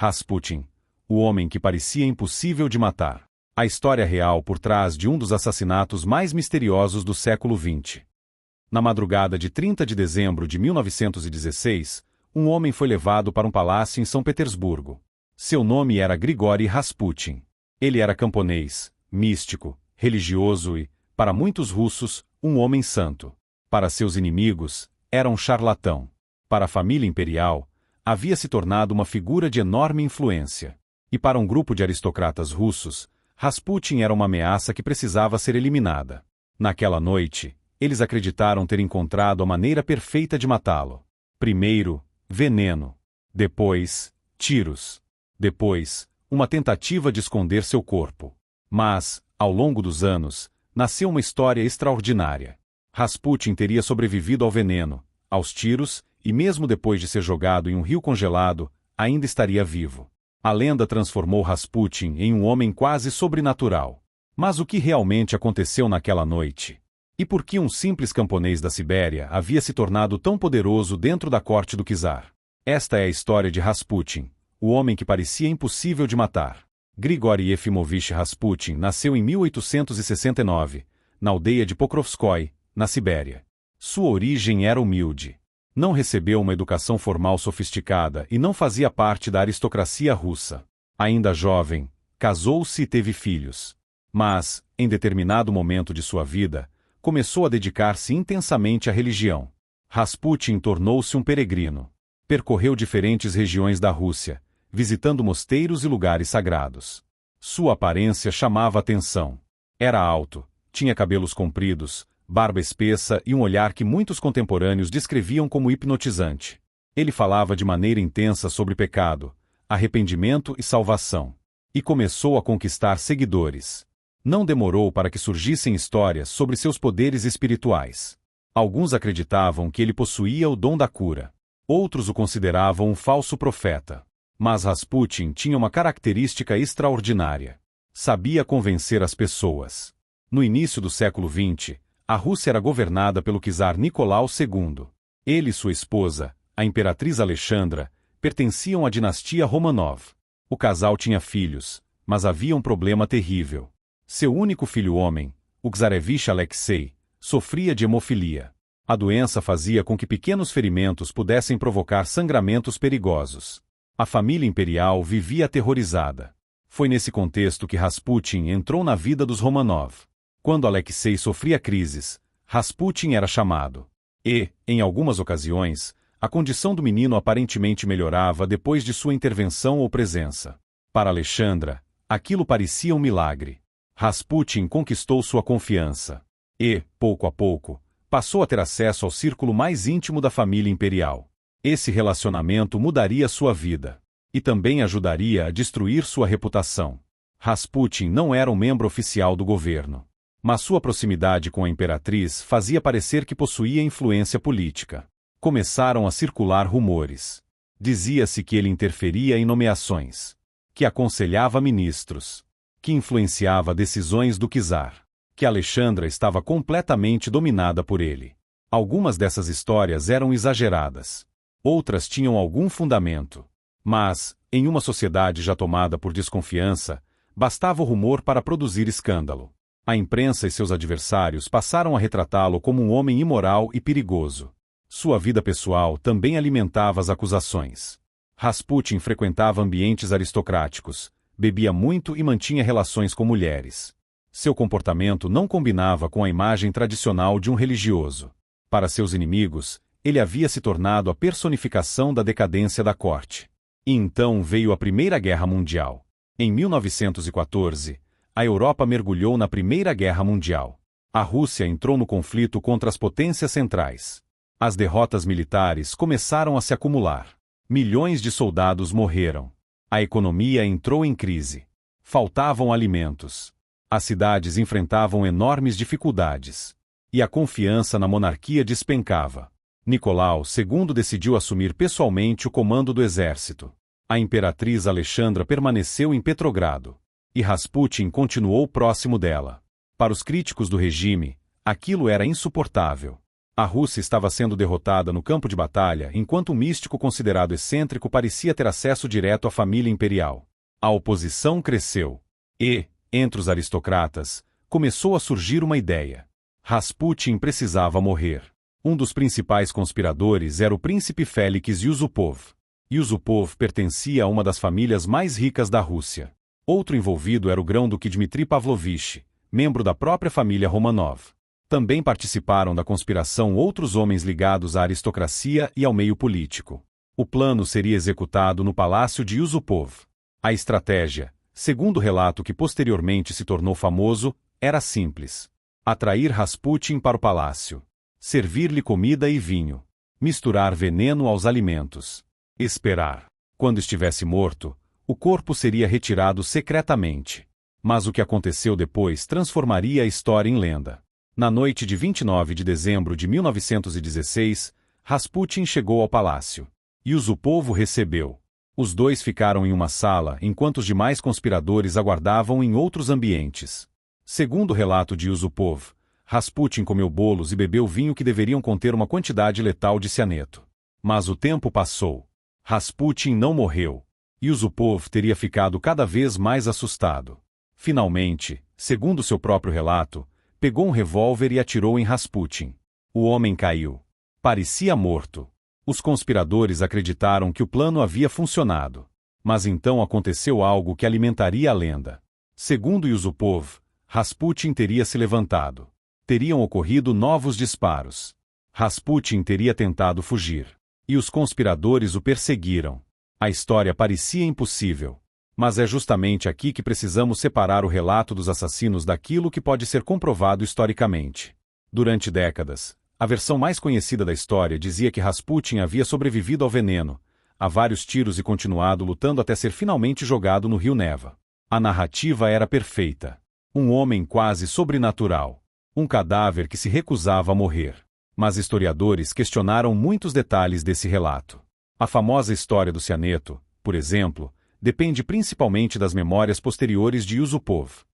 Rasputin, o homem que parecia impossível de matar. A história real por trás de um dos assassinatos mais misteriosos do século XX. Na madrugada de 30 de dezembro de 1916, um homem foi levado para um palácio em São Petersburgo. Seu nome era Grigori Rasputin. Ele era camponês, místico, religioso e, para muitos russos, um homem santo. Para seus inimigos, era um charlatão. Para a família imperial, havia se tornado uma figura de enorme influência. E para um grupo de aristocratas russos, Rasputin era uma ameaça que precisava ser eliminada. Naquela noite, eles acreditaram ter encontrado a maneira perfeita de matá-lo. Primeiro, veneno. Depois, tiros. Depois, uma tentativa de esconder seu corpo. Mas, ao longo dos anos, nasceu uma história extraordinária. Rasputin teria sobrevivido ao veneno, aos tiros, e mesmo depois de ser jogado em um rio congelado, ainda estaria vivo. A lenda transformou Rasputin em um homem quase sobrenatural. Mas o que realmente aconteceu naquela noite? E por que um simples camponês da Sibéria havia se tornado tão poderoso dentro da corte do czar? Esta é a história de Rasputin, o homem que parecia impossível de matar. Grigori Efimovich Rasputin nasceu em 1869, na aldeia de Pokrovskoy, na Sibéria. Sua origem era humilde. Não recebeu uma educação formal sofisticada e não fazia parte da aristocracia russa. Ainda jovem, casou-se e teve filhos. Mas, em determinado momento de sua vida, começou a dedicar-se intensamente à religião. Rasputin tornou-se um peregrino. Percorreu diferentes regiões da Rússia, visitando mosteiros e lugares sagrados. Sua aparência chamava atenção. Era alto, tinha cabelos compridos, barba espessa e um olhar que muitos contemporâneos descreviam como hipnotizante. Ele falava de maneira intensa sobre pecado, arrependimento e salvação. E começou a conquistar seguidores. Não demorou para que surgissem histórias sobre seus poderes espirituais. Alguns acreditavam que ele possuía o dom da cura. Outros o consideravam um falso profeta. Mas Rasputin tinha uma característica extraordinária. Sabia convencer as pessoas. No início do século XX, a Rússia era governada pelo czar Nicolau II. Ele e sua esposa, a imperatriz Alexandra, pertenciam à dinastia Romanov. O casal tinha filhos, mas havia um problema terrível. Seu único filho homem, o czarevich Alexei, sofria de hemofilia. A doença fazia com que pequenos ferimentos pudessem provocar sangramentos perigosos. A família imperial vivia aterrorizada. Foi nesse contexto que Rasputin entrou na vida dos Romanov. Quando Alexei sofria crises, Rasputin era chamado. E, em algumas ocasiões, a condição do menino aparentemente melhorava depois de sua intervenção ou presença. Para Alexandra, aquilo parecia um milagre. Rasputin conquistou sua confiança. E, pouco a pouco, passou a ter acesso ao círculo mais íntimo da família imperial. Esse relacionamento mudaria sua vida. E também ajudaria a destruir sua reputação. Rasputin não era um membro oficial do governo. Mas sua proximidade com a imperatriz fazia parecer que possuía influência política. Começaram a circular rumores. Dizia-se que ele interferia em nomeações, que aconselhava ministros, que influenciava decisões do czar, que Alexandra estava completamente dominada por ele. Algumas dessas histórias eram exageradas. Outras tinham algum fundamento. Mas, em uma sociedade já tomada por desconfiança, bastava o rumor para produzir escândalo. A imprensa e seus adversários passaram a retratá-lo como um homem imoral e perigoso. Sua vida pessoal também alimentava as acusações. Rasputin frequentava ambientes aristocráticos, bebia muito e mantinha relações com mulheres. Seu comportamento não combinava com a imagem tradicional de um religioso. Para seus inimigos, ele havia se tornado a personificação da decadência da corte. E então veio a Primeira Guerra Mundial. Em 1914, a Europa mergulhou na Primeira Guerra Mundial. A Rússia entrou no conflito contra as potências centrais. As derrotas militares começaram a se acumular. Milhões de soldados morreram. A economia entrou em crise. Faltavam alimentos. As cidades enfrentavam enormes dificuldades. E a confiança na monarquia despencava. Nicolau II decidiu assumir pessoalmente o comando do exército. A imperatriz Alexandra permaneceu em Petrogrado. E Rasputin continuou próximo dela. Para os críticos do regime, aquilo era insuportável. A Rússia estava sendo derrotada no campo de batalha, enquanto um místico considerado excêntrico parecia ter acesso direto à família imperial. A oposição cresceu. E, entre os aristocratas, começou a surgir uma ideia. Rasputin precisava morrer. Um dos principais conspiradores era o príncipe Félix Yusupov. Yusupov pertencia a uma das famílias mais ricas da Rússia. Outro envolvido era o grão-duque Dmitri Pavlovich, membro da própria família Romanov. Também participaram da conspiração outros homens ligados à aristocracia e ao meio político. O plano seria executado no palácio de Yusupov. A estratégia, segundo o relato que posteriormente se tornou famoso, era simples. Atrair Rasputin para o palácio. Servir-lhe comida e vinho. Misturar veneno aos alimentos. Esperar. Quando estivesse morto, o corpo seria retirado secretamente. Mas o que aconteceu depois transformaria a história em lenda. Na noite de 29 de dezembro de 1916, Rasputin chegou ao palácio. Yusupov o recebeu. Os dois ficaram em uma sala enquanto os demais conspiradores aguardavam em outros ambientes. Segundo o relato de Yusupov, Rasputin comeu bolos e bebeu vinho que deveriam conter uma quantidade letal de cianeto. Mas o tempo passou. Rasputin não morreu. Yusupov teria ficado cada vez mais assustado. Finalmente, segundo seu próprio relato, pegou um revólver e atirou em Rasputin. O homem caiu. Parecia morto. Os conspiradores acreditaram que o plano havia funcionado. Mas então aconteceu algo que alimentaria a lenda. Segundo Yusupov, Rasputin teria se levantado. Teriam ocorrido novos disparos. Rasputin teria tentado fugir. E os conspiradores o perseguiram. A história parecia impossível. Mas é justamente aqui que precisamos separar o relato dos assassinos daquilo que pode ser comprovado historicamente. Durante décadas, a versão mais conhecida da história dizia que Rasputin havia sobrevivido ao veneno, a vários tiros e continuado lutando até ser finalmente jogado no rio Neva. A narrativa era perfeita. Um homem quase sobrenatural. Um cadáver que se recusava a morrer. Mas historiadores questionaram muitos detalhes desse relato. A famosa história do cianeto, por exemplo, depende principalmente das memórias posteriores de Yusupov.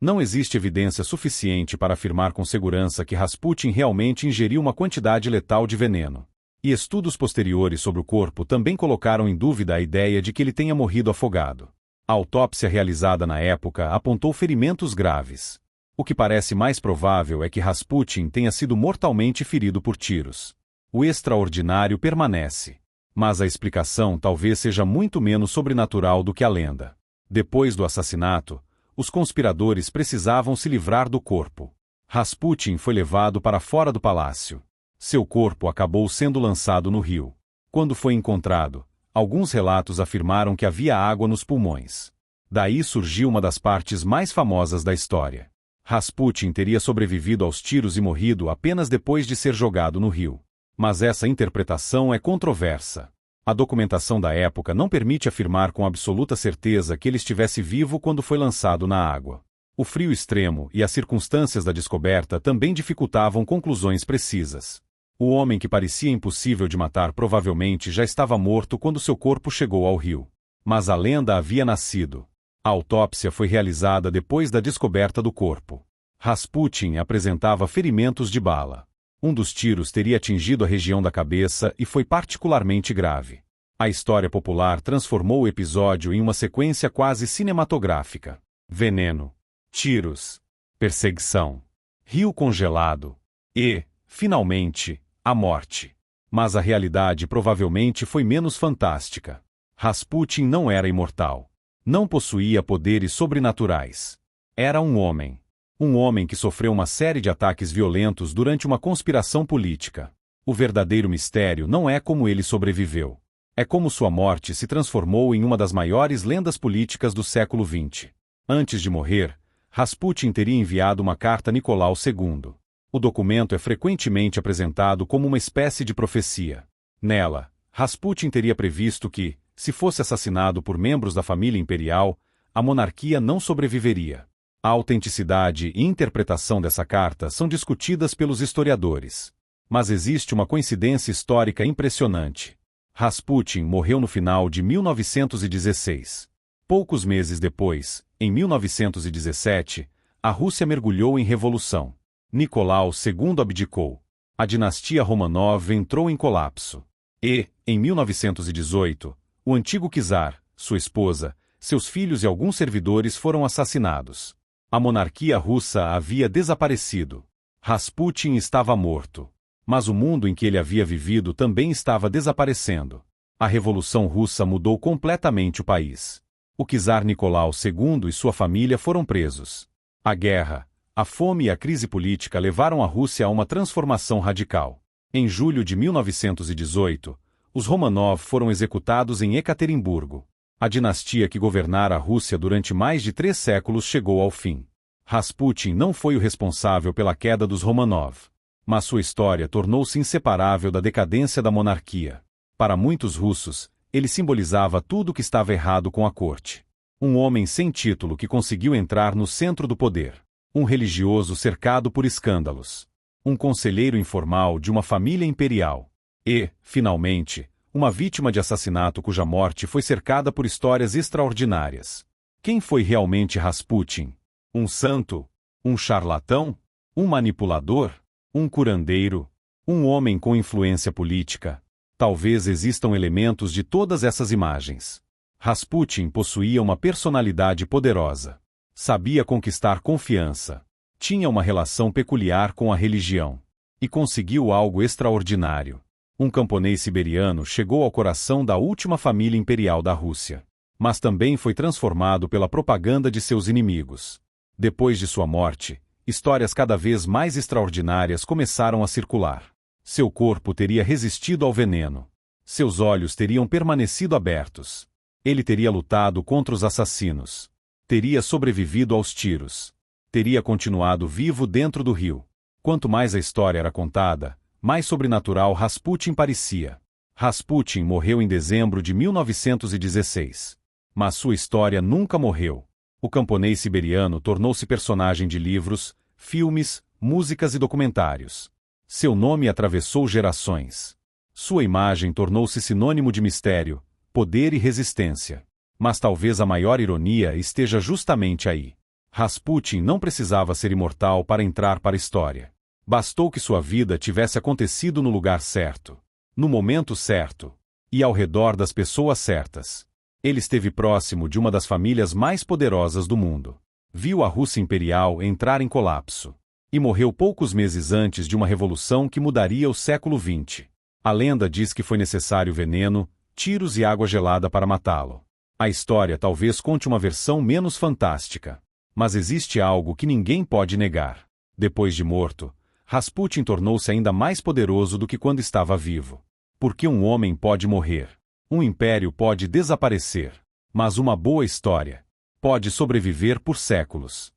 Não existe evidência suficiente para afirmar com segurança que Rasputin realmente ingeriu uma quantidade letal de veneno. E estudos posteriores sobre o corpo também colocaram em dúvida a ideia de que ele tenha morrido afogado. A autópsia realizada na época apontou ferimentos graves. O que parece mais provável é que Rasputin tenha sido mortalmente ferido por tiros. O extraordinário permanece. Mas a explicação talvez seja muito menos sobrenatural do que a lenda. Depois do assassinato, os conspiradores precisavam se livrar do corpo. Rasputin foi levado para fora do palácio. Seu corpo acabou sendo lançado no rio. Quando foi encontrado, alguns relatos afirmaram que havia água nos pulmões. Daí surgiu uma das partes mais famosas da história. Rasputin teria sobrevivido aos tiros e morrido apenas depois de ser jogado no rio. Mas essa interpretação é controversa. A documentação da época não permite afirmar com absoluta certeza que ele estivesse vivo quando foi lançado na água. O frio extremo e as circunstâncias da descoberta também dificultavam conclusões precisas. O homem que parecia impossível de matar provavelmente já estava morto quando seu corpo chegou ao rio. Mas a lenda havia nascido. A autópsia foi realizada depois da descoberta do corpo. Rasputin apresentava ferimentos de bala. Um dos tiros teria atingido a região da cabeça e foi particularmente grave. A história popular transformou o episódio em uma sequência quase cinematográfica. Veneno, tiros, perseguição, rio congelado e, finalmente, a morte. Mas a realidade provavelmente foi menos fantástica. Rasputin não era imortal. Não possuía poderes sobrenaturais. Era um homem. Um homem que sofreu uma série de ataques violentos durante uma conspiração política. O verdadeiro mistério não é como ele sobreviveu. É como sua morte se transformou em uma das maiores lendas políticas do século XX. Antes de morrer, Rasputin teria enviado uma carta a Nicolau II. O documento é frequentemente apresentado como uma espécie de profecia. Nela, Rasputin teria previsto que, se fosse assassinado por membros da família imperial, a monarquia não sobreviveria. A autenticidade e interpretação dessa carta são discutidas pelos historiadores. Mas existe uma coincidência histórica impressionante. Rasputin morreu no final de 1916. Poucos meses depois, em 1917, a Rússia mergulhou em revolução. Nicolau II abdicou. A dinastia Romanov entrou em colapso. E, em 1918, o antigo czar, sua esposa, seus filhos e alguns servidores foram assassinados. A monarquia russa havia desaparecido. Rasputin estava morto. Mas o mundo em que ele havia vivido também estava desaparecendo. A Revolução Russa mudou completamente o país. O czar Nicolau II e sua família foram presos. A guerra, a fome e a crise política levaram a Rússia a uma transformação radical. Em julho de 1918, os Romanov foram executados em Ekaterimburgo. A dinastia que governara a Rússia durante mais de 3 séculos chegou ao fim. Rasputin não foi o responsável pela queda dos Romanov, mas sua história tornou-se inseparável da decadência da monarquia. Para muitos russos, ele simbolizava tudo o que estava errado com a corte. Um homem sem título que conseguiu entrar no centro do poder. Um religioso cercado por escândalos. Um conselheiro informal de uma família imperial. E, finalmente, uma vítima de assassinato cuja morte foi cercada por histórias extraordinárias. Quem foi realmente Rasputin? Um santo? Um charlatão? Um manipulador? Um curandeiro? Um homem com influência política? Talvez existam elementos de todas essas imagens. Rasputin possuía uma personalidade poderosa. Sabia conquistar confiança. Tinha uma relação peculiar com a religião. E conseguiu algo extraordinário. Um camponês siberiano chegou ao coração da última família imperial da Rússia. Mas também foi transformado pela propaganda de seus inimigos. Depois de sua morte, histórias cada vez mais extraordinárias começaram a circular. Seu corpo teria resistido ao veneno. Seus olhos teriam permanecido abertos. Ele teria lutado contra os assassinos. Teria sobrevivido aos tiros. Teria continuado vivo dentro do rio. Quanto mais a história era contada, mais sobrenatural Rasputin parecia. Rasputin morreu em dezembro de 1916. Mas sua história nunca morreu. O camponês siberiano tornou-se personagem de livros, filmes, músicas e documentários. Seu nome atravessou gerações. Sua imagem tornou-se sinônimo de mistério, poder e resistência. Mas talvez a maior ironia esteja justamente aí. Rasputin não precisava ser imortal para entrar para a história. Bastou que sua vida tivesse acontecido no lugar certo, no momento certo, e ao redor das pessoas certas. Ele esteve próximo de uma das famílias mais poderosas do mundo. Viu a Rússia imperial entrar em colapso. E morreu poucos meses antes de uma revolução que mudaria o século XX. A lenda diz que foi necessário veneno, tiros e água gelada para matá-lo. A história talvez conte uma versão menos fantástica. Mas existe algo que ninguém pode negar. Depois de morto, Rasputin tornou-se ainda mais poderoso do que quando estava vivo. Porque um homem pode morrer. Um império pode desaparecer. Mas uma boa história pode sobreviver por séculos.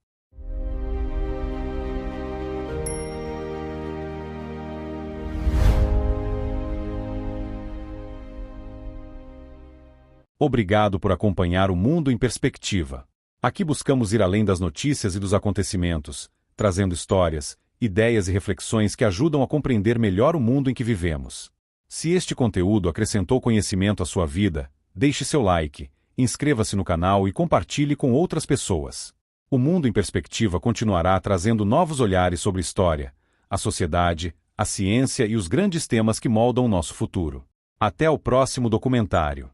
Obrigado por acompanhar o Mundo em Perspectiva. Aqui buscamos ir além das notícias e dos acontecimentos, trazendo histórias, ideias e reflexões que ajudam a compreender melhor o mundo em que vivemos. Se este conteúdo acrescentou conhecimento à sua vida, deixe seu like, inscreva-se no canal e compartilhe com outras pessoas. O Mundo em Perspectiva continuará trazendo novos olhares sobre história, a sociedade, a ciência e os grandes temas que moldam o nosso futuro. Até o próximo documentário.